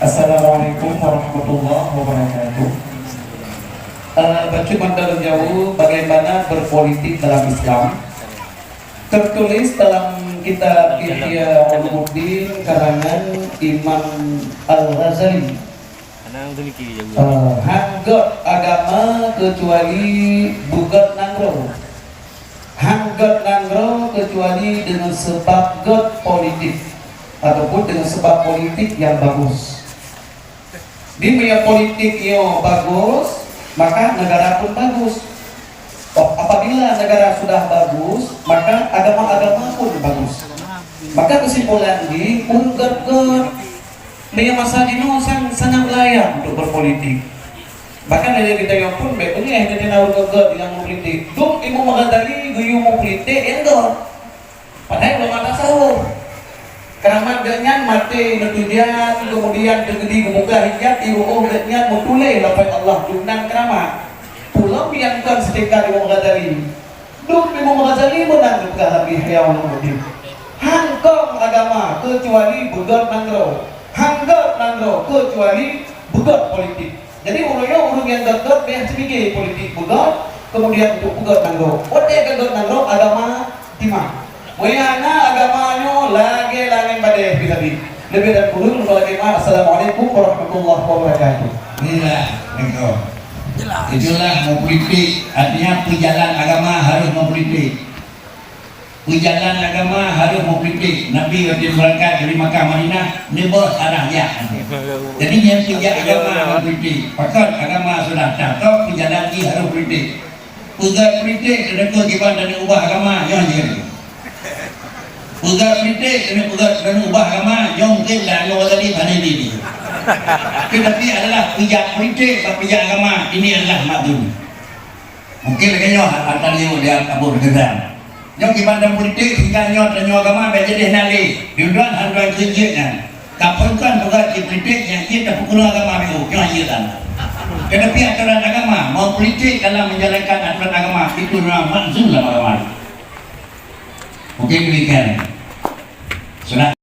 Assalamualaikum warahmatullahi wabarakatuh. Baca mandal jauh bagaimana berpolitik dalam Islam, tertulis dalam kitab Ihya Ulumuddin karangan Imam Al-Ghazali. Hanggot agama kecuali bugat nangro, hanggot nangro kecuali dengan sebab got politik ataupun dengan sebab politik yang bagus. Di media politik yang bagus, maka negara pun bagus. Apabila negara sudah bagus, maka agama-agama pun bagus. Maka kesimpulan di unggat media masa dino sangat layak untuk berpolitik. Bahkan dari kita yang pun betulnya yang jadi naur unggat yang politik. Duk ibu mengadali guyu mau politik enggak. Padahal belum ada sahur. Keramat ganyan mati natudian kemudian tergedi gemuka hijab iru'uh ganyan mutuleh lapai Allah dunan keramat pulau biangkan setika Imam Ghazali duk Imam Ghazali menang juga lebih Ihya Ulumuddin. Hangkong agama kecuali bugot nangro, hanggot nangro kecuali bugot politik. Jadi urung yang dekat biar sedikit politik bugot kemudian untuk bugot nangro oke bugot nangro agama timah Wayana agamanya lagi pada bisa lebih dari puluh bagaimana. Assalamualaikum warahmatullahi wabarakatuh. Itulah mau politik, artinya perjalanan agama harus mau politik. Perjalanan agama harus mau politik. Nabi waktu berangkat dari Makkah Madinah nebos arah dia. Jadi yang tiga agama mau politik. Pakat agama sudah tahu perjalanan dia harus politik. Pegang politik ada kewajiban dan ubah agama yang jadi. Pegang politik dan ubah agama yang mungkin lah yang tadi mana ini. Tetapi adalah pijak politik dan pijak agama ini adalah makdum. Mungkin lagi nyoh antara dia kabur geram. Yang kibandang politik hingga nyoh dan nyoh agama menjadi nali. Diuduan handuan kerjanya. Kapankan pegang politik yang kita pukul agama itu nyoh hilang. Tetapi aturan agama mau politik dalam menjalankan aturan agama itu adalah makzum dalam agama. Mungkin demikian. Sudah